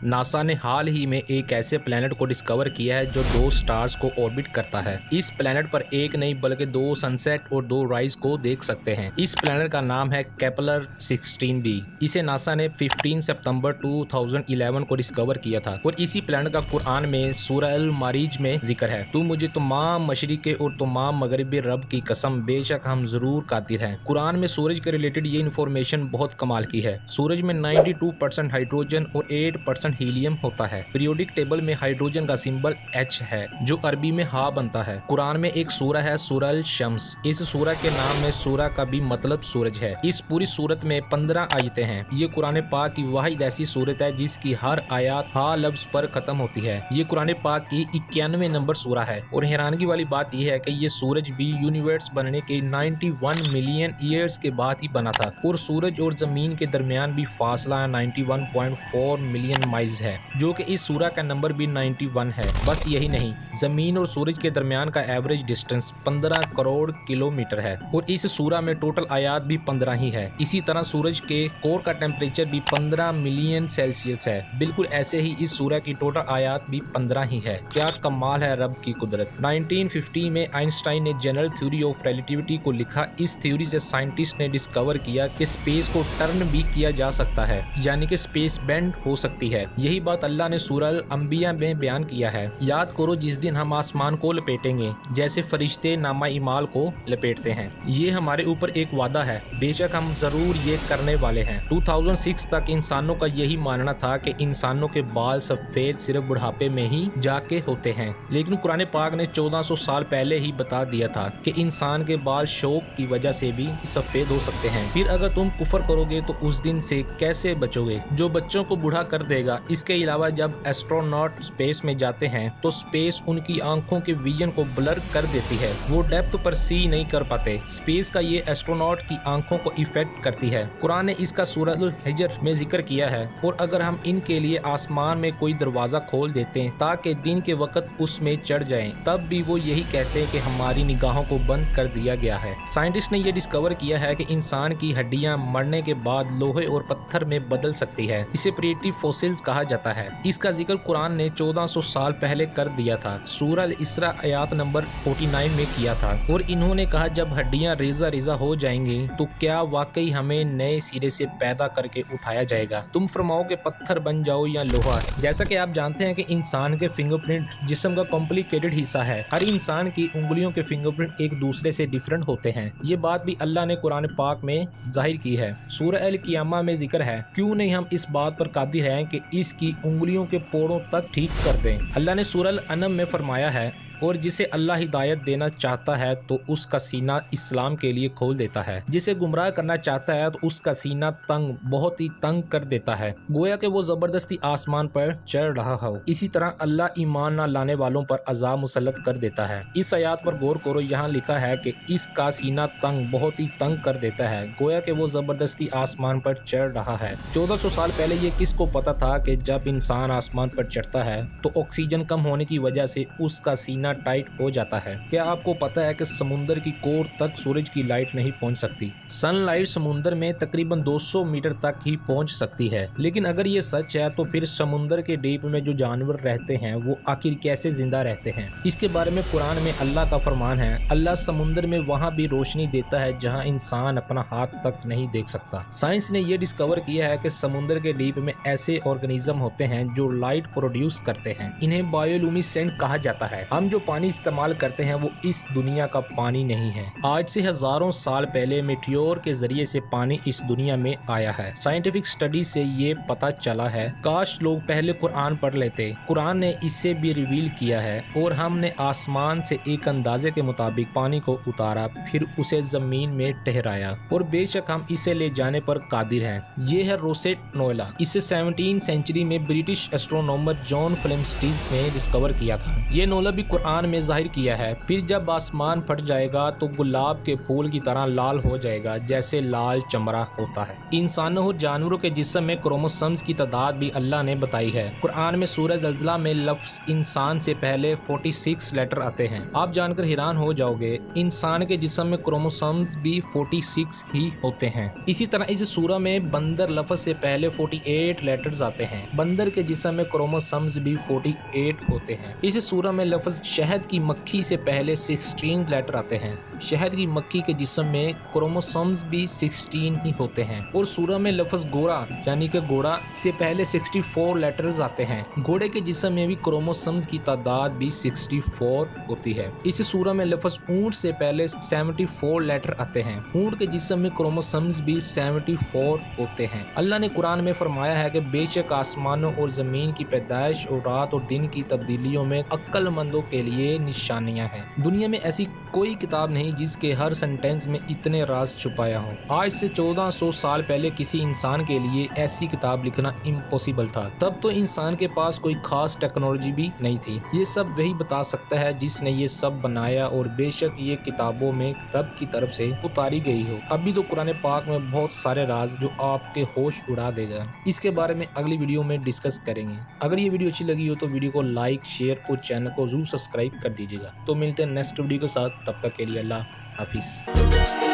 NASA ने हाल ही में एक ऐसे प्लैनेट को डिस्कवर किया है जो 2 स्टार्स को ऑर्बिट करता है। इस प्लैनेट पर एक नहीं बल्कि 2 सनसेट और 2 राइज को देख सकते हैं। इस प्लैनेट का नाम है केपलर 16b। इसे नासा ने 15 सितंबर 2011 को डिस्कवर किया था और इसी प्लैनेट का कुरान में सूरह अल मारिज में जिक्र है। तू मुझे तमाम मशरिके और तमाम मगरिबी रब की कसम, बेशक हम जरूर कादिर हैं। कुरान में सूरज के रिलेटेड ये इन्फॉर्मेशन बहुत कमाल की है। सूरज में 92% हाइड्रोजन और 8% हीलियम होता है। पीरियोडिक टेबल में हाइड्रोजन का सिंबल H है जो अरबी में हा बनता है। कुरान में एक सूरा है सूरह अल शम्स। इस सूरा के नाम में सूरा का भी मतलब सूरज है। इस पूरी सूरत में 15 आयतें हैं। ये कुरान पाक की वाहिद ऐसी सूरत है जिसकी हर आयत हा लफ्ज पर खत्म होती है। ये कुरान पाक की 91 नंबर सूरा है और हैरानगी वाली बात यह है कि ये सूरज भी यूनिवर्स बनने के 91 मिलियन ईयर्स के बाद ही बना था और सूरज और जमीन के दरमियान भी फासला 91.4 मिलियन माइल्स है, जो कि इस सूरा का नंबर भी 91 है। बस यही नहीं, जमीन और सूरज के दरमियान का एवरेज डिस्टेंस 15 करोड़ किलोमीटर है और इस सूरा में टोटल आयात भी 15 ही है। इसी तरह सूरज के कोर का टेम्परेचर भी 15 मिलियन सेल्सियस है। बिल्कुल ऐसे ही इस सूरा की टोटल आयात भी 15 ही है। क्या कमाल है रब की कुदरत। 1950 में आइंस्टाइन ने जनरल थ्योरी ऑफ रिलेटिविटी को लिखा। इस थ्योरी से साइंटिस्ट ने डिस्कवर किया कि स्पेस को टर्न भी किया जा सकता है, यानी कि स्पेस बेंड हो सकती है। यही बात अल्लाह ने सूरह अल अंबिया में बयान किया है। याद करो जिस दिन हम आसमान को लपेटेंगे जैसे फरिश्ते नामा इमाल को लपेटते हैं। ये हमारे ऊपर एक वादा है, बेशक हम जरूर ये करने वाले हैं। 2006 तक इंसानों का यही मानना था कि इंसानों के बाल सफेद सिर्फ बुढ़ापे में ही जाके होते हैं, लेकिन कुरान पाक ने 1400 साल पहले ही बता दिया था कि इंसान के बाल शौक की वजह से भी सफेद हो सकते हैं। फिर अगर तुम कुफर करोगे तो उस दिन से कैसे बचोगे जो बच्चों को बूढ़ा कर देगा। इसके अलावा जब एस्ट्रोनॉट स्पेस में जाते हैं तो स्पेस उनकी आंखों के विजन को ब्लर कर देती है। वो डेप्थ पर सी नहीं कर पाते। स्पेस का ये एस्ट्रोनॉट की आंखों को इफेक्ट करती है। कुरान ने इसका सूरह अल हिजर में जिक्र किया है। और अगर हम इनके लिए आसमान में कोई दरवाजा खोल देते हैं ताकि दिन के वक्त उसमें चढ़ जाएं, तब भी वो यही कहते हैं कि हमारी निगाहों को बंद कर दिया गया है। साइंटिस्ट ने यह डिस्कवर किया है कि इंसान की हड्डियां मरने के बाद लोहे और पत्थर में बदल सकती है। इसे प्रिमिटिव फॉसिल्स कहा जाता है। इसका जिक्र कुरान ने 1400 साल पहले कर दिया था। सूरह अल इसरा आयत नंबर 49 में किया था और इन्होंने कहा जब हड्डियां रेजा रेजा हो जाएंगी तो क्या वाकई हमें नए सिरे से पैदा करके उठाया जाएगा। तुम फरमाओ के पत्थर बन जाओ या लोहा। जैसा कि आप जानते हैं कि इंसान के फिंगरप्रिंट जिस्म का कॉम्प्लिकेटेड हिस्सा है। हर इंसान की उंगलियों के फिंगरप्रिंट एक दूसरे से डिफरेंट होते हैं। ये बात भी अल्लाह ने कुरान पाक में जाहिर की है। सूरह अल क़ियामा में जिक्र है, क्यों नहीं हम इस बात पर कादिर हैं कि इसकी उंगलियों के पोड़ों तक ठीक कर दें। अल्लाह ने सूरह अल अनम में फरमाया है, और जिसे अल्लाह हिदायत देना चाहता है तो उसका सीना इस्लाम के लिए खोल देता है। जिसे गुमराह करना चाहता है तो उसका सीना तंग, बहुत ही तंग कर देता है, गोया कि वो जबरदस्ती आसमान पर चढ़ रहा हो। इसी तरह अल्लाह ईमान न लाने वालों पर अजाब मुसल्लत कर देता है। इस आयत पर गौर करो, यहाँ लिखा है कि इसका सीना तंग, बहुत ही तंग कर देता है, गोया कि वो जबरदस्ती आसमान पर चढ़ रहा है। 1400 साल पहले ये किसको पता था कि जब इंसान आसमान पर चढ़ता है तो ऑक्सीजन कम होने की वजह से उसका सीना टाइट हो जाता है। क्या आपको पता है कि समुंदर की कोर तक सूरज की लाइट नहीं पहुंच सकती। सनलाइट समुंदर में तकरीबन 200 मीटर तक ही पहुंच सकती है। लेकिन अगर ये सच है तो फिर समुंदर के डीप में जो जानवर रहते हैं वो आखिर कैसे जिंदा रहते हैं। इसके बारे में कुरान में अल्लाह का फरमान है, अल्लाह समुंदर में वहां भी रोशनी देता है जहां इंसान अपना हाथ तक नहीं देख सकता। साइंस ने यह डिस्कवर किया है कि समुंदर के डीप में ऐसे ऑर्गेनिज्म होते हैं जो लाइट प्रोड्यूस करते हैं। इन्हें बायोलुमिनेसेंट कहा जाता है। हम जो पानी इस्तेमाल करते हैं वो इस दुनिया का पानी नहीं है। आज से हजारों साल पहले मेटियोर के जरिए से पानी इस दुनिया में आया है। साइंटिफिक स्टडी से ये पता चला है, काश लोग पहले कुरान पढ़ लेते। कुरान ने इससे भी रिवील किया है और हमने आसमान से एक अंदाजे के मुताबिक पानी को उतारा, फिर उसे जमीन में ठहराया और बेशक हम इसे ले जाने पर कादिर हैं। ये है रोसेट नोएला। इसे 17वीं सेंचुरी में ब्रिटिश एस्ट्रोनॉमर जॉन फ्लेमस्टीड ने डिस्कवर किया था। ये नोला भी कुरान कुरान में जाहिर किया है। फिर जब आसमान फट जाएगा तो गुलाब के फूल की तरह लाल हो जाएगा जैसे लाल चमड़ा होता है। इंसानों और जानवरों के जिस्म में क्रोमोसोम्स की तादाद भी अल्लाह ने बताई है। कुरान में सूरह ज़ल्ज़ला में लफ्ज़ इंसान से पहले 46 लेटर आते हैं। आप जानकर हैरान हो जाओगे, इंसान के जिस्म में क्रोमोसोम्स भी 46 ही होते हैं। इसी तरह इस सूरह में बंदर लफ्ज़ से पहले 48 लेटर्स आते हैं। बंदर के जिस्म में क्रोमोसोम्स भी 48 होते हैं। इस सूरह में लफ्ज़ शहद की मक्खी से पहले 16 लेटर आते हैं। शहद की मक्खी के जिस्म में क्रोमोसोम्स भी 16 ही होते हैं। और सूरह में लफ्ज़ घोड़ा यानी कि घोड़ा से पहले 64 लेटर्स आते हैं। घोड़े के जिस्म में भी क्रोमोसोम्स की तादाद भी 64 होती है। इस सूरह में लफ्ज़ ऊंट से पहले 74 लेटर आते हैं। ऊंट के जिस्म में क्रोमोसोम्स भी 74 होते हैं। अल्लाह ने कुरान में फरमाया है कि बेशक आसमानों और ज़मीन की पैदाइश और रात और दिन की तब्दीलियों में अक्लमंदों के लिए निशानियां हैं। दुनिया में ऐसी कोई किताब नहीं जिसके हर सेंटेंस में इतने राज छुपाया हो। आज से 1400 साल पहले किसी इंसान के लिए ऐसी किताब लिखना इम्पॉसिबल था। तब तो इंसान के पास कोई खास टेक्नोलॉजी भी नहीं थी। ये सब वही बता सकता है जिसने ये सब बनाया, और बेशक ये किताबों में रब की तरफ से उतारी गई हो। अभी तो कुरान पाक में बहुत सारे राज जो आपके होश उड़ा देगा। इसके बारे में अगली वीडियो में डिस्कस करेंगे। अगर ये वीडियो अच्छी लगी हो तो वीडियो को लाइक, शेयर और चैनल को जरूर सब्सक्राइब कर दीजिएगा। तो मिलते हैं नेक्स्ट वीडियो के साथ, तब तक के लिए अल्लाह हाफिज।